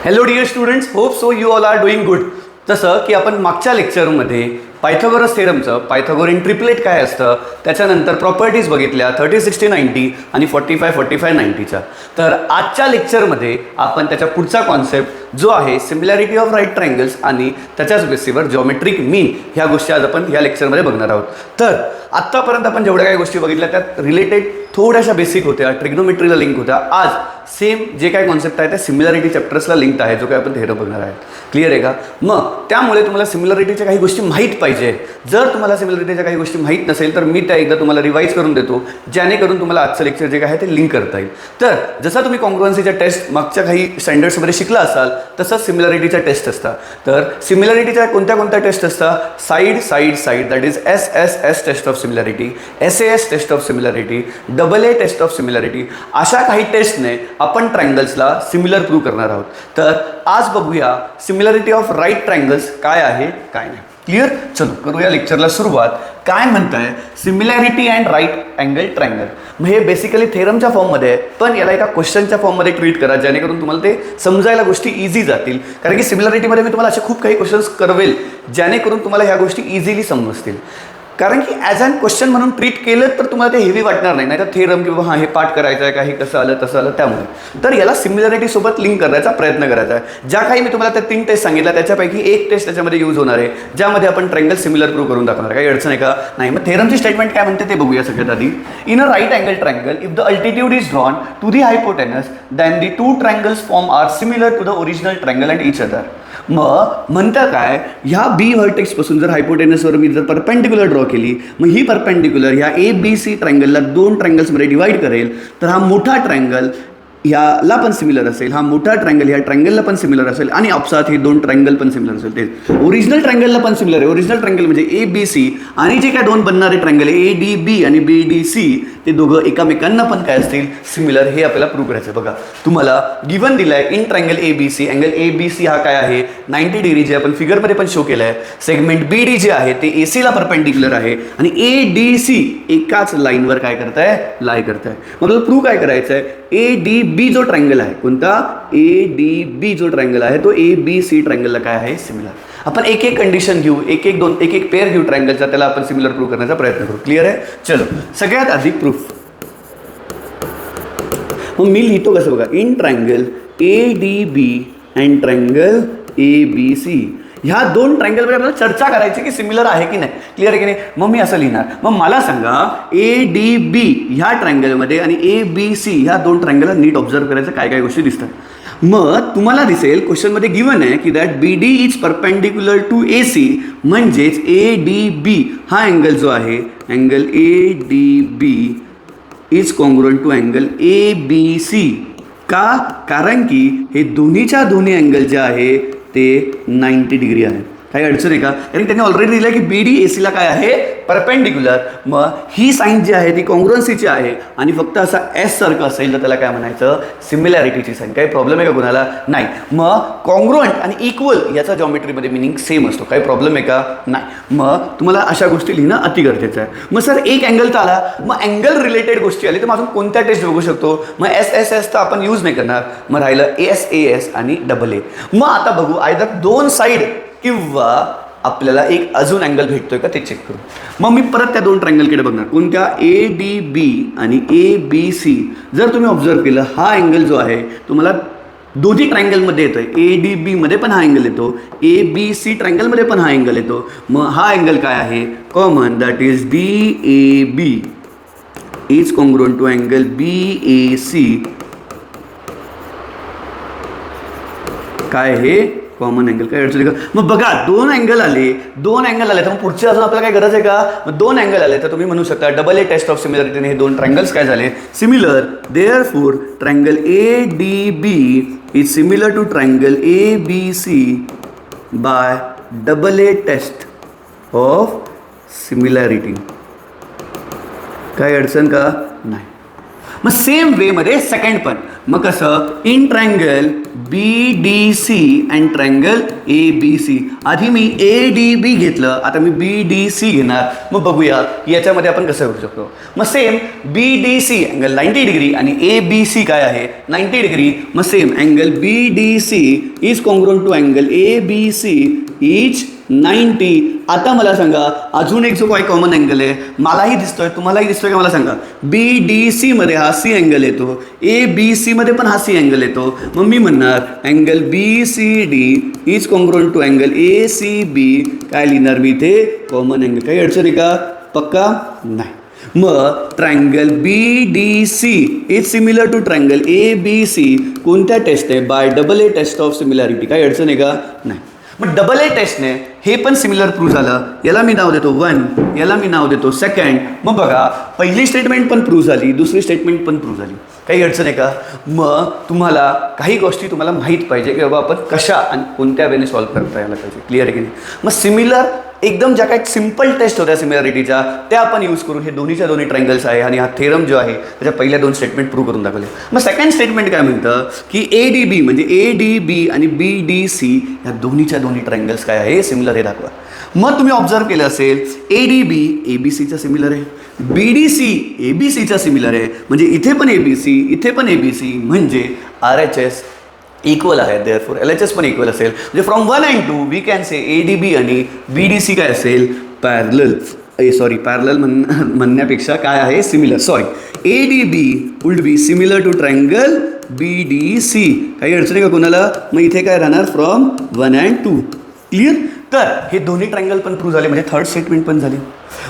Hello dear students, hope so you all are doing good. जसं की आपण मागच्या लेक्चरमध्ये पायथागोरस थेरमचं पायथागोरियन ट्रिपलेट काय असतं, त्याच्यानंतर प्रॉपर्टीज बघितल्या 30, 60, 90 आणि 45, 45, 90च्या. तर आजच्या लेक्चरमध्ये आपण त्याच्या पुढचा कॉन्सेप्ट जो आहे सिमिलॅरिटी ऑफ राईट ट्रायंगल्स आणि त्याच्याच बेसिसवर जॉमेट्रिक मीन ह्या गोष्टी आज आपण ह्या लेक्चरमध्ये बघणार आहोत. तर आत्तापर्यंत आपण जेवढ्या काही गोष्टी बघितल्या त्यात रिलेटेड थोड्याशा बेसिक होत्या, ट्रिग्नोमेट्रीला लिंक होत्या. आज सेम जे काही कॉन्सेप्ट आहे त्या सिमिलॅरिटी चॅप्टर्सला लिंक आहे, जो काही आपण थेरम बघणार आहे. क्लिअर आहे का? मग त्यामुळे तुम्हाला सिमिलॅरिटीच्या काही गोष्टी माहीत पाहिजे. जर तुम्हाला सिमिलॅरिटीच्या काही गोष्टी माहीत नसेल तर मी त्या एकदा तुम्हाला रिवाईज करून देतो, जेणेकरून तुम्हाला आजचं लेक्चर जे काय आहे ते लिंक करता येईल. तर जसं तुम्ही कॉन्ग्रुएन्सीच्या टेस्ट मागच्या काही स्टँडर्ड्समध्ये शिकला असाल तसंच सिमिलॅरिटीच्या टेस्ट असतात. तर सिमिलॅरिटीच्या कोणत्या कोणत्या टेस्ट असतात? Side side side, that is SSS test of similarity, SAS test of similarity, AA test of similarity. अशा काही टेस्टने आपण ट्रायंगल्सला सिमिलर प्रूव्ह करणार आहोत. तर आज बघूया सिमिलॅरिटी ऑफ राईट ट्रायंगल्स काय आहे काय नाही. क्लिअर? चलो करूया लेक्चरला सुरुवात. काय म्हणताय similarity and right angle triangle. मग हे बेसिकली थेरमच्या फॉर्ममध्ये आहे, पण याला एका क्वेश्चनच्या फॉर्ममध्ये ट्रीट करा, जेणेकरून तुम्हाला ते समजायला गोष्टी इझी जातील. कारण की सिमिलॅरिटीमध्ये मी तुम्हाला असे खूप काही क्वेश्चन्स करवेल जेणेकरून तुम्हाला ह्या गोष्टी इझिली समजतील. कारण की ॲज अन क्वेश्चन म्हणून ट्रीट केलं तर तुम्हाला ते हेवी वाटणार नाही, नाही तर थेरम किंवा हां हे पाठ करायचं आहे का, हे कसं आलं तसं आलं. त्यामुळे तर याला सिमिलॅरिटीसोबत लिंक करण्याचा प्रयत्न करायचा आहे. ज्या काही मी तुम्हाला त्या 3 टेस्ट सांगितल्या त्याच्यापैकी एक टेस्ट त्याच्यामध्ये यूज होणार आहे, ज्यामध्ये आपण ट्रायंगल सिमिलर प्रूव्ह करून दाखवणार. काही अडचण आहे का? नाही. मग थेरमची स्टेटमेंट काय म्हणते ते बघूया सगळ्यात आधी. In a right angle triangle if the altitude is drawn to the hypotenuse then the two triangles form are similar to the original triangle and each other. मग म्हणतं काय, ह्या बी व्हर्टेक्सपासून जर हायपोटेनसवर मी जर परपेंडिक्युलर ड्रॉ केली, मग ही परपेंडिक्युलर ह्या ABC ट्रायंगलला 2 ट्रायंगल्समध्ये डिवाइड करेल, तर हा मोठा ट्रायंगल ह्याला पण सिमिलर असेल, हा मोठा ट्रायंगल ह्या ट्रायंगलला पण सिमिलर असेल आणि अपसात हे 2 ट्रायंगल पण सिमिलर असेल. ते ओरिजिनल ट्रायंगलला पण सिमिलर आहे. ओरिजिनल ट्रायंगल म्हणजे ABC आणि जे काय 2 बनणारे ट्रायंगल आहे ADB आणि BDC, ते दोघं एकामेकांना पण काय असतील सिमिलर. हे आपल्याला प्रूव्ह करायचं. बघा तुम्हाला गिवन दिलं आहे in triangle ABC, angle ABC हा काय आहे 90 डिग्री, जे आपण फिगरमध्ये पण शो केलं आहे. सेगमेंट BD जे आहे ते ACला परपेंडिक्युलर आहे आणि ADC एकाच लाईनवर काय करताय, लाय करताय. मग प्रूव्ह काय करायचं आहे, ADB जो ट्रायंगल आहे, कोणता ADB जो ट्रायंगल आहे तो ABC ट्रायंगलला काय आहे सिमिलर. आपण एक एक कंडिशन घेऊ, एक एक पेअर घेऊ ट्रायंगलचा, त्याला आपण सिमिलर प्रूव्ह करण्याचा प्रयत्न करू. क्लिअर आहे? चलो सगळ्यात आधी प्रूफ. मग मी लिहितो कसं बघा, in triangle ADB and triangle ABC, ह्या 2 ट्रायंगलमध्ये आपल्याला चर्चा करायची की सिमिलर आहे की नाही. क्लिअर आहे की नाही? मग मी असं लिहिणार. मग मला सांगा ADB ह्या ट्रायंगलमध्ये आणि ABC ह्या 2 ट्रायंगलला नीट ऑब्झर्व करायचं काय काय गोष्टी दिसतात. मग तुम्हाला दिसेल क्वेश्चनमध्ये गिवन आहे की that BD is perpendicular to AC, म्हणजेच ADB हा अँगल जो आहे, angle ADB is congruent to angle ABC. का? कारण की हे दोन्हीच्या दोन्ही अँगल जे आहे ते 90 डिग्री आहे. काही अडचण आहे का? कारण त्यांनी ऑलरेडी दिलं की BD ACला काय आहे परपेंडिक्युलर. मग ही साईन जी आहे ती कॉन्ग्रुएन्सीची आहे आणि फक्त असा S सारखं असेल तर त्याला काय म्हणायचं, सिमिलॅरिटीची साईन. काही प्रॉब्लेम आहे का कोणाला? नाही. मग कॉन्ग्रुएंट आणि इक्वल याचा जॉमेट्रीमध्ये मिनिंग सेम असतो. काही प्रॉब्लेम आहे का? नाही. मग तुम्हाला अशा गोष्टी लिहिणं अति गरजेचं आहे. मग सर एक अँगल तर आला, मग अँगल रिलेटेड गोष्टी आली तर मग अजून कोणत्या टेस्ट बघू शकतो? मग SSS तर आपण यूज नाही करणार, मग राहिलं SAS आणि AA. मग आता बघू आयदर 2 साईड किंवा आपल्याला एक अजून अँगल भेटतोय का ते चेक करू. मग मी परत त्या 2 ट्रायंगलकडे बघणार, कोणत्या ADB आणि ABC. जर तुम्ही ऑब्झर्व केलं हा अँगल जो आहे तुम्हाला दोन्ही ट्रायंगलमध्ये येतोय. ADB मध्ये पण हा अँगल येतो, ABC ट्रायंगलमध्ये पण हा अँगल येतो. मग हा अँगल काय आहे common, that is DAB is congruent to angle BAC. काय हे कॉमन अँगल. काय अडचण का? मग बघा 2 अँगल आले, 2 अँगल आले तर मग पुढचे अजून आपल्याला काय गरज आहे का? मग 2 अँगल आले तर तुम्ही म्हणू शकता AA टेस्ट ऑफ सिमिलरिटीने हे 2 ट्रायंगल्स काय झाले similar. Therefore triangle ADB is similar to triangle ABC by AA test of similarity. काय अडचण का? नाही. मग सेम वेमध्ये सेकंड पण, मग कसं in triangle BDC and triangle ABC. आधी मी ADB घेतलं, आता मी BDC घेणार. मग बघूया याच्यामध्ये आपण कसं करू शकतो. मग सेम BDC अँगल 90 डिग्री आणि ABC काय आहे 90 डिग्री. मग same angle BDC is congruent to angle ABC is 90. आता मला सांगा अजून एक जो काही कॉमन अँगल आहे मलाही दिसतोय तुम्हालाही दिसतोय का मला सांगा. BDC मध्ये हा C अँगल येतो, ABC मध्ये पण हा C अँगल येतो. मग मी म्हणणार angle BCD is congruent to angle ACB. काय लिहिणार मी इथे कॉमन अँगल. काही अडचण आहे का पक्का नाही. मग triangle BDC is similar to triangle ABC. कोणत्या टेस्ट आहे by AA test of similarity. काही अडचण आहे का नाही. मग AA टेस्टने हे पण सिमिलर प्रूव्ह झालं. याला मी नाव देतो 1, याला मी नाव देतो 2. मग बघा पहिली स्टेटमेंट पण प्रूव्ह झाली, दुसरी स्टेटमेंट पण प्रूव्ह झाली. काही अडचण आहे का. मग तुम्हाला काही गोष्टी तुम्हाला माहीत पाहिजे की बाबा आपण कशा आणि कोणत्या वेने सॉल्व्ह करता यायला पाहिजे. क्लिअर आहे की नाही. मग सिमिलर एकदम ज्या काही सिम्पल टेस्ट होत्या सिमिलॅरिटीच्या त्या आपण यूज करून हे दोन्हीच्या दोन्ही ट्रायंगल्स आहे आणि हा थेरम जो आहे त्याच्या पहिल्या 2 स्टेटमेंट प्रूव्ह करून दाखवले. मग सेकंड स्टेटमेंट काय म्हणतं की ADB म्हणजे ADB आणि BDC या दोन्हीच्या दोन्ही ट्रायंगल्स काय आहे सिमिलर हे दाखवा. मग तुम्ही ऑब्झर्व केलं असेल ADB ABCचा सिमिलर आहे, BDC ABCचा सिमिलर आहे. म्हणजे इथे पण ABC इथे पण ABC म्हणजे RHS इक्वल आहे. देअरफॉर LHS पण इक्वल असेल. म्हणजे from 1 and 2 we can say ADB आणि BDC काय असेल पॅरलल. पॅरलल म्हणण्यापेक्षा काय आहे similar. ADB would be similar to triangle BDC. काही अडचण आहे का कोणाला. मग इथे काय राहणार फ्रॉम 1 and 2. क्लिअर. तर हे दोन्ही ट्रायंगल पण प्रूव्ह झाले म्हणजे थर्ड स्टेटमेंट पण झाली.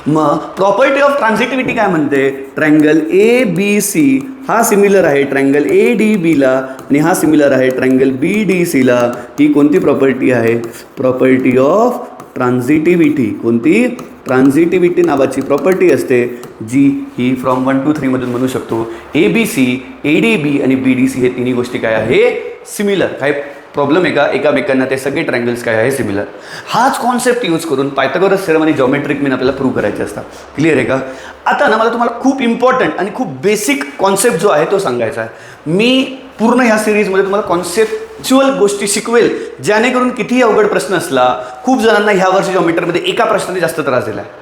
मग प्रॉपर्टी ऑफ ट्रान्झिटिव्हिटी काय म्हणते ट्रायंगल ABC हा सिमिलर आहे ट्रायंगल ADBला आणि हा सिमिलर आहे ट्रायंगल BDCला. ही कोणती प्रॉपर्टी आहे प्रॉपर्टी ऑफ ट्रान्झिटिव्हिटी. कोणती ट्रान्झिटिव्हिटी नावाची प्रॉपर्टी असते जी ही फ्रॉम 1 to 3 मधून म्हणू शकतो. ABC ADB आणि BDC हे तिन्ही गोष्टी काय आहे सिमिलर. काय प्रॉब्लेम आहे का एकामेकांना ते सगळे ट्रायंगल्स काय आहे सिमिलर. हाच कॉन्सेप्ट यूज करून पायथागोरस थेरम आणि जॉमेट्रिक मीन आपल्याला प्रूव्ह करायचे असतात. क्लिअर आहे का. आता ना मला तुम्हाला खूप इम्पॉर्टंट आणि खूप बेसिक कॉन्सेप्ट जो आहे तो सांगायचा आहे. मी पूर्ण ह्या सिरीजमध्ये तुम्हाला कॉन्सेप्च्युअल गोष्टी शिकवेल जेणेकरून कितीही अवघड प्रश्न असला. खूप जणांना ह्या वर्षी जॉमेट्रीमध्ये एका प्रश्नाने जास्त त्रास दिला आहे.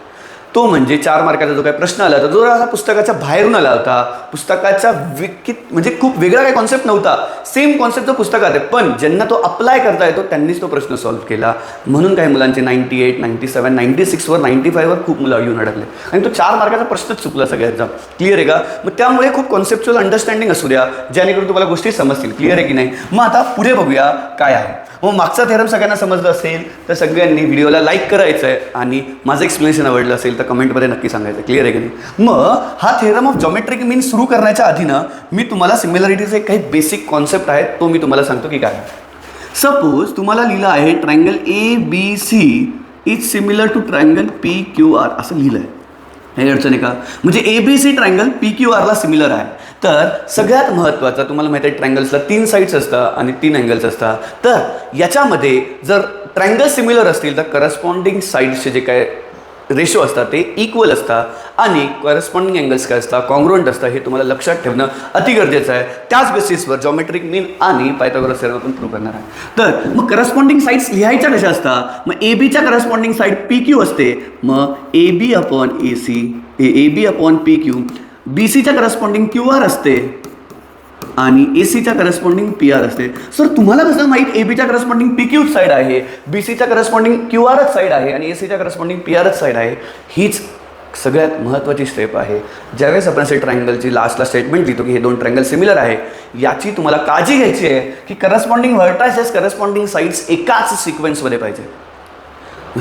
तो म्हणजे 4 मार्काचा जो काही प्रश्न आला होता जो हा पुस्तकाच्या बाहेरून आला होता. पुस्तकाच्या म्हणजे खूप वेगळा काही कॉन्सेप्ट नव्हता. सेम कॉन्सेप्ट जो पुस्तकात आहे पण ज्यांना तो अप्लाय करता येतो त्यांनीच तो प्रश्न सॉल्व्ह केला. म्हणून काही मुलांचे 98 97 96वर 95वर खूप मुलं येऊन अडकले आणि तो 4 मार्काचा प्रश्नच चुकला सगळ्यांचा. क्लिअर आहे का. मग त्यामुळे खूप कॉन्सेप्च्युअल अंडरस्टँडिंग असू द्या जेणेकरून तुम्हाला गोष्टी समजतील. क्लिअर आहे की नाही. मग आता पुढे बघूया काय आहे. मग मागचा थेरम सगळ्यांना समजलं असेल तर सगळ्यांनी व्हिडिओला लाईक करायचं आहे आणि माझं एक्सप्लेनेशन आवडलं असेल तर कमेंटमध्ये नक्की सांगायचं. क्लिअर आहे की नाही. मग हा थेरम ऑफ जॉमेट्रिक मीन सुरू करण्याच्या आधी ना मी तुम्हाला सिमिलॅरिटीचे काही बेसिक कॉन्सेप्ट आहेत तो मी तुम्हाला सांगतो की काय. सपोज तुम्हाला लिहिलं आहे triangle ABC is similar to triangle PQR असं लिहिलं आहे. काही अडचण आहे का. म्हणजे ABC ट्रायंगल PQRला सिमिलर आहे. तर सगळ्यात महत्त्वाचं तुम्हाला माहिती आहे ट्रायंगल्सला 3 साईड्स असतात आणि 3 अँगल्स असतात. तर याच्यामध्ये जर ट्रायंगल सिमिलर असतील तर करस्पॉन्डिंग साईड्सचे जे काय रेशो असतात ते इक्वल असतात आणि करस्पॉन्डिंग अँगल्स काय असतात कॉन्ग्रुएंट असतात. हे तुम्हाला लक्षात ठेवणं अति गरजेचं आहे. त्याच बेसिसवर जॉमेट्रिक मीन आणि पायथागोरस थेरम आपण प्रूव्ह करणार आहे. तर मग करस्पॉन्डिंग साईड्स लिहायच्या कशा असतात. मग ABच्या करस्पॉन्डिंग साईड PQ असते. मग AB upon AC AB upon PQ. BCच्या करस्पॉन्डिंग QR असते आणि ACच्या करस्पॉन्डिंग PR असते. सर तुम्हाला कसं माहीत ABच्या करस्पॉन्डिंग PQ साईड आहे BCच्या करस्पॉन्डिंग QRच साईड आहे आणि ACच्या करस्पॉन्डिंग PRच साईड आहे. हीच सगळ्यात महत्त्वाची स्टेप आहे. ज्यावेळेस आपण असे ट्रायंगलची लास्टला स्टेटमेंट लिहितो की हे 2 ट्रायंगल सिमिलर आहे याची तुम्हाला काळजी घ्यायची आहे की करस्पॉन्डिंग व्हर्टायसेस करस्पॉन्डिंग साईड्स एकाच सिक्वेन्समध्ये पाहिजे.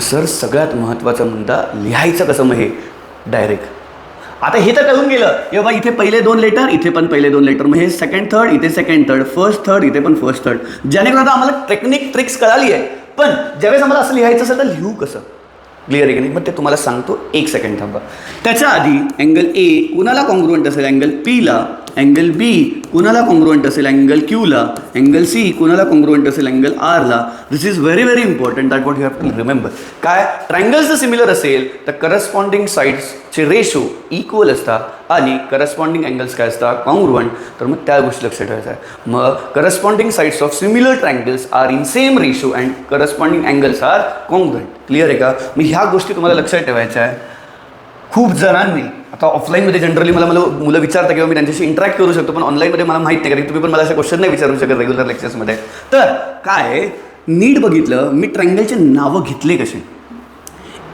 सर सगळ्यात महत्त्वाचा मुद्दा लिहायचं कसं मग हे डायरेक्ट. आता हे तर कळून गेलं की बाबा इथे पहिले 2 लेटर इथे पण पहिले 2 लेटर. मग हे सेकंड थर्ड इथे सेकंड थर्ड फर्स्ट थर्ड इथे पण फर्स्ट थर्ड. जेणेकरून आता आम्हाला टेक्निक ट्रिक्स कळाली आहे. पण ज्यावेळेस आम्हाला असं लिहायचं असेल तर लिहू कसं. क्लिअर आहे की नाही. मग ते तुम्हाला सांगतो 1 सेकंड थांबा. त्याच्या आधी अँगल A कुणाला कॉन्ग्रुएंट असेल अँगल Pला अँगल बी कोणाला कॉन्ग्रुएंट असेल, अँगल क्यूला. अँगल सी कोणाला कॉन्ग्रुएंट असेल, अँगल आरला. This is very very important that what you have to remember. काय ट्रायंगल्स जर सिमिलर असेल तर करस्पॉन्डिंग साईड्सचे रेशो इक्वल असतात आणि करस्पॉन्डिंग अँगल्स काय असतात, कॉन्ग्रुएंट. तर मग त्या गोष्टी लक्षात ठेवायच्या आहे. मग corresponding sides of similar triangles are in same ratio and corresponding angles are congruent. Clear आहे का? मग ह्या गोष्टी तुम्हाला लक्षात ठेवायच्या आहे. खूप जणांनी आता ऑफलाईनमध्ये जनरली मला मुलं विचारतात किंवा मी त्यांच्याशी इंटरॅक्ट करू शकतो, पण ऑनलाईनमध्ये मला माहीत नाही, कारण तुम्ही पण मला असे क्वेश्चन नाही विचारू शकत रेग्युलर लेक्चर्समध्ये. तर काय नीट बघितलं मी ट्रायंगलचे नावं घेतले कसे.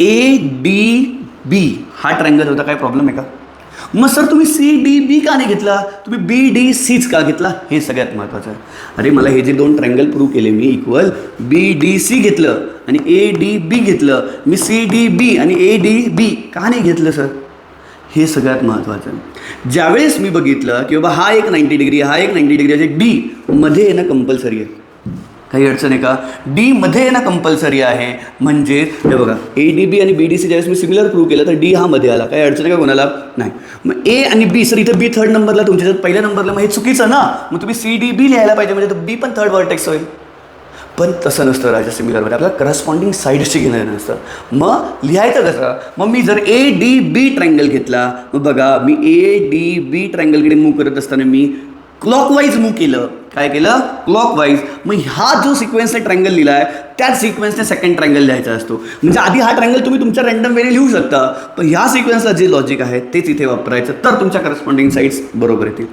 ADB हा ट्रायंगल होता, काय प्रॉब्लेम आहे का? मग सर तुम्ही CDB का नाही घेतला, तुम्ही BDCच का घेतला, हे सगळ्यात महत्त्वाचं आहे. अरे मला हे जे दोन ट्रायंगल प्रूव्ह केले मी इक्वल BDC घेतलं आणि ADB घेतलं, मी CDB आणि ADB का नाही घेतलं सर, हे सगळ्यात महत्त्वाचं आहे. ज्यावेळेस मी बघितलं की बाबा हा एक 90 डिग्री, हा एक 90 डिग्री आहे, D मध्ये येणं कंपल्सरी आहे, काही अडचण आहे का? D मध्ये येणं कंपल्सरी आहे. म्हणजे हे बघा ADB आणि BDC ज्यावेळेस मी सिमिलर प्रूव्ह केलं तर D हा मध्ये आला, काही अडचण आहे का कोणाला? नाही. मग A आणि B, सर इथं B थर्ड नंबरला तुमच्या पहिल्या नंबरला, मग हे चुकीचं ना, मग तुम्ही CDB लिहायला पाहिजे, म्हणजे B पण थर्ड वर्टेक्स होईल. पण तसं नसतं राजा सिमिलरमध्ये, आपल्याला करस्पॉन्डिंग साईड्सची घेणं नसतं. मग लिहायचं कसं? मग मी जर ADB ट्रायंगल घेतला, मग बघा मी ADB ट्रायंगलकडे मूव्ह करत असताना मी क्लॉकवाईज मूव्ह केलं. काय केलं? क्लॉकवाईज. मग हा जो सिक्वेन्सने ट्रायंगल लिहिला आहे त्याच सिक्वेन्सने सेकंड ट्रायंगल लिहायचा असतो. म्हणजे आधी हा ट्रायंगल तुम्ही तुमच्या रँडम वेने लिहू शकता, पण ह्या सिक्वेन्सला जे लॉजिक आहे तेच इथे वापरायचं, तर तुमच्या करस्पॉन्डिंग साईड्स बरोबर येतील.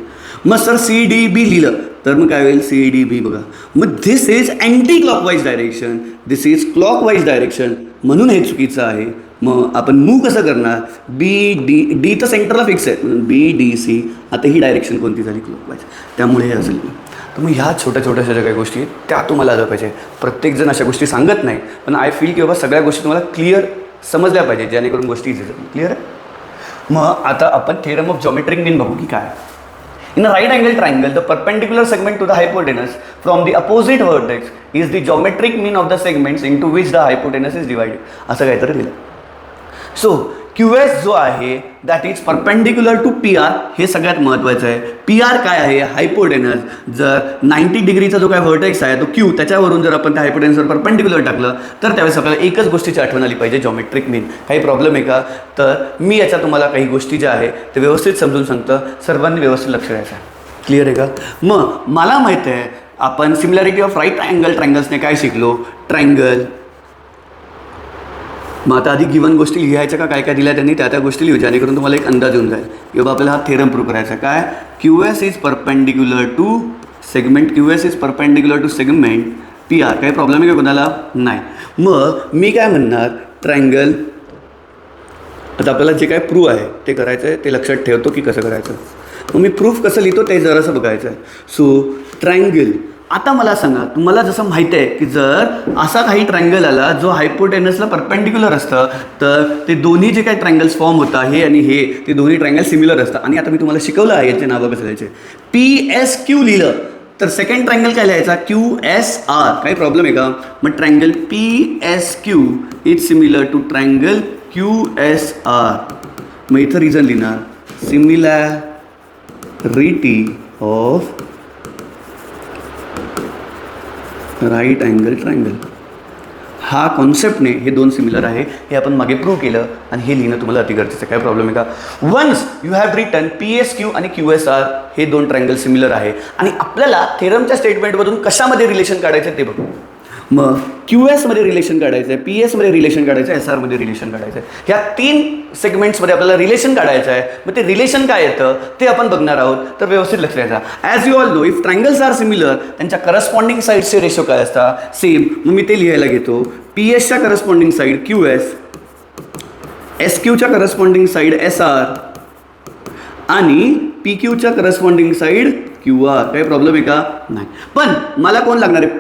मग सर CDB लिहिलं तर मग काय होईल? CDB बघा, मग this is anti clockwise direction, this is clockwise direction, म्हणून हे चुकीचं आहे. मग आपण मूव्ह कसं करणार? D तर सेंटरला फिक्स आहे, म्हणून BDC. आता ही डायरेक्शन कोणती झाली? क्लॉकवाईज, त्यामुळे हे असेल. तर मग ह्या छोट्या छोट्याशा ज्या काही गोष्टी आहेत त्या तुम्हाला आल्या पाहिजे. प्रत्येकजण अशा गोष्टी सांगत नाही, पण आय फील की बाबा सगळ्या गोष्टी तुम्हाला क्लिअर समजल्या पाहिजे, जेणेकरून गोष्टी इझी जातील. क्लिअर आहे? मग आता आपण थेरम ऑफ जॉमेट्रिक मीन बघू की काय. In a right angle triangle, the perpendicular segment to the hypotenuse from the opposite vertex is the geometric mean of the segments into which the hypotenuse is divided. असं काहीतरी दिलं. So QS जो आहे that is perpendicular to PR, हे सगळ्यात महत्त्वाचं आहे. PR काय आहे? हायपोटेनस. जर 90 डिग्रीचा जो काय व्हर्टेक्स आहे तो Q, त्याच्यावरून जर आपण त्या हायपोटेनसवर परपेंडिक्युलर टाकलं तर त्यावेळेस आपल्याला एकच गोष्टीची आठवण आली पाहिजे, जॉमेट्रिक मीन. काही प्रॉब्लेम आहे का? तर मी याच्या तुम्हाला काही गोष्टी ज्या आहे ते व्यवस्थित समजून सांगतं, सर्वांनी व्यवस्थित लक्ष द्यायचं आहे. क्लिअर आहे का? मग मला माहीत आहे आपण सिमिलॅरिटी ऑफ राईट अँगल ट्रायंगल्सने काय शिकलो? ट्रायंगल. मग आता आधी गिवन गोष्टी लिहायच्या का, काय काय दिल्या त्यांनी त्या गोष्टी लिहू, जेणेकरून तुम्हाला एक अंदाज येऊन जाईल की बाबा आपल्याला हा थेरम प्रूव्ह करायचा. काय? QS is perpendicular to segment, QS is perpendicular to segment PR. काही प्रॉब्लेम आहे का कोणाला? नाही. मग मी काय म्हणणार? ट्रायंगल. आता आपल्याला जे काय प्रूव्ह आहे ते करायचं आहे, ते लक्षात ठेवतो की कसं करायचं. मग मी प्रूफ कसं लिहितो ते जरासं बघायचं आहे. So triangle. आता मला सांगा, तुम्हाला जसं माहिती आहे की जर असा काही ट्रायंगल आला जो हायपोटेनसला परपेंडिक्युलर असतं, तर ते दोन्ही जे काही ट्रायंगल्स फॉर्म होतात, हे आणि हे, ते दोन्ही ट्रायंगल सिमिलर असतात. आणि आता मी तुम्हाला शिकवलं आहे याचे नावं कसं लिहायचे. PSQ लिहिलं तर सेकंड ट्रायंगल काय लिहायचा? QSR. काही प्रॉब्लेम आहे का? मग triangle PSQ is similar to triangle QSR. मग इथं रिझन लिहिणार similarity of right angle triangle. हा कॉन्सेप्टने हे दोन सिमिलर आहे हे आपण मागे प्रूव्ह केलं आणि हे लिहिणं तुम्हाला अति गरजेचं आहे. काय प्रॉब्लेम आहे का? Once you have written PSQ आणि QSR हे दोन ट्रायंगल सिमिलर आहे आणि आपल्याला थेरमच्या स्टेटमेंटमधून कशामध्ये रिलेशन काढायचं ते बघू. मग QS मध्ये रिलेशन काढायचं आहे, PS मध्ये रिलेशन काढायचं आहे, SR मध्ये रिलेशन काढायचं आहे. ह्या 3 सेगमेंट्समध्ये आपल्याला रिलेशन काढायचं आहे. मग ते रिलेशन काय येतं ते आपण बघणार आहोत, तर व्यवस्थित लक्ष द्यायचं. As you all know, if triangles are similar त्यांच्या करस्पॉन्डिंग साईड्सचे रेशो काय असतात? सेम. मग मी ते लिहायला घेतो. PSच्या करस्पॉन्डिंग साईड QS, SQच्या करस्पॉन्डिंग साईड SR आणि PQच्या करस्पॉन्डिंग साईड QR. काही प्रॉब्लेम आहे का? नाही. पण मला कोण लागणार आहे?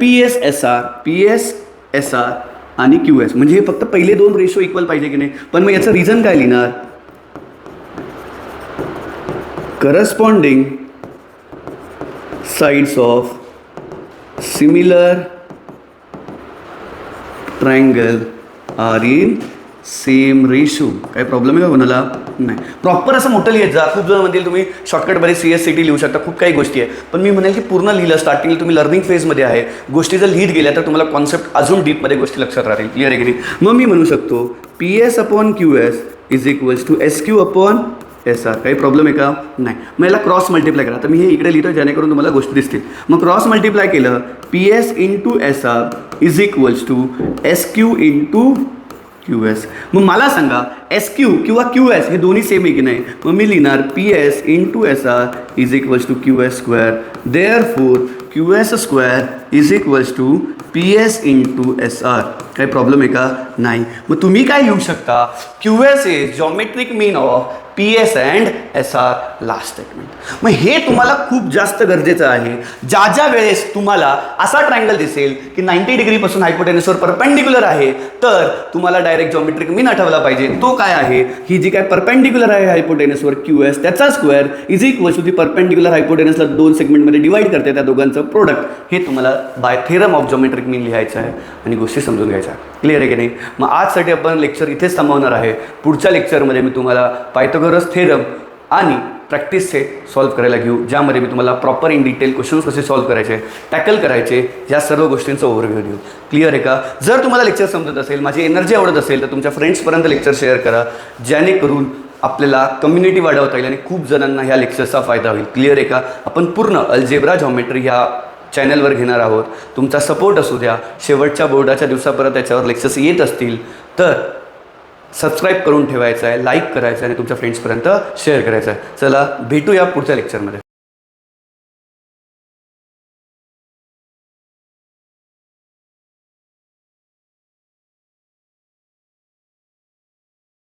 PSSR आणि QS. म्हणजे हे फक्त पहिले दोन रेशो इक्वल पाहिजे की नाही? पण मग याचं रिझन काय लिहिणार? Corresponding sides of similar triangle R in same ratio. काही प्रॉब्लेम आहे का कोणाला? नाही. प्रॉपर असं मोठं लिहित जा. खूप जण म्हणतील तुम्ही शॉर्टकटमध्ये CSCT लिहू शकता, खूप काही गोष्टी आहे, पण मी म्हणेल की पूर्ण लिहिलं. स्टार्टिंगला तुम्ही लर्निंग फेजमध्ये आहे, गोष्टी जर लिहित गेल्या तर तुम्हाला कॉन्सेप्ट अजून डीपमध्ये गोष्टी लक्षात राहतील. क्लिअर आहे की नाही? मग मी म्हणू शकतो PS/QS is equals to SQ/SR. काही प्रॉब्लेम आहे का? नाही. मग याला क्रॉस मल्टिप्लाय करा. तर मी हे इकडे लिहितो जेणेकरून तुम्हाला गोष्टी दिसतील. मग क्रॉस मल्टिप्लाय केलं PS/SR is equals to SQ/QS. मग मला सांगा SQ किंवा QS हे दोन्ही सेम आहे की नाही? मग मी लिहिणार PS/SR is equals to QS². Therefore QS² is equals to PS/SR. काही प्रॉब्लेम आहे का? नाही. मग तुम्ही काय लिहू शकता? QS is geometric mean of PS and SR last statement. मग हे तुम्हाला खूप जास्त गरजेचं आहे. ज्या ज्या वेळेस तुम्हाला असा ट्रायंगल दिसेल की 90 डिग्रीपासून हायपोटेनसवर परपेंडिक्युलर आहे, तर तुम्हाला डायरेक्ट जॉमेट्रिक मीन आठवला पाहिजे. तो काय आहे? ही जी काय परपेंडिक्युलर आहे हायपोटेनसवर QS, त्याचा स्क्वेअर इज इक्वल्स टू ती परपेंडिक्युलर हायपोटेनसला 2 सेगमेंटमध्ये डिवाइड करते त्या दोघांचं प्रोडक्ट. हे तुम्हाला बाय थेरम ऑफ जॉमेट्रिक मीन लिहायचं आहे आणि गोष्टी समजून घ्यायच्या. क्लिअर आहे की नाही? मग आजसाठी आपण लेक्चर इथेच थांबवणार आहे. पुढच्या लेक्चरमध्ये मी तुम्हाला पायथागोरस थेरम आणि प्रॅक्टिस सेट सॉल्व्ह करायला घेऊ, ज्यामध्ये मी तुम्हाला प्रॉपर इन डिटेल क्वेश्चन्स कसे सॉल्व्ह करायचे, टॅकल करायचे, या सर्व गोष्टींचं ओव्हरव्ह्यू देऊ. क्लिअर आहे का? जर तुम्हाला लेक्चर समजत असेल, माझी एनर्जी आवडत असेल, तर तुमच्या फ्रेंड्सपर्यंत लेक्चर शेअर करा, जेणेकरून आपल्याला कम्युनिटी वाढवता येईल आणि खूप जणांना ह्या लेक्चरचा फायदा होईल. क्लिअर आहे का? आपण पूर्ण अल्जेब्रा जॉमेट्री ह्या चॅनलवर घेणार आहोत. तुमचा सपोर्ट असू द्या. शेवटच्या बोर्डाच्या दिवसापर्यंत त्याच्यावर लेक्चर्स येत असतील तर सबस्क्राईब करून ठेवायचं आहे, लाईक करायचं आहे आणि तुमच्या फ्रेंड्सपर्यंत शेअर करायचं आहे. चला भेटूया पुढच्या लेक्चरमध्ये.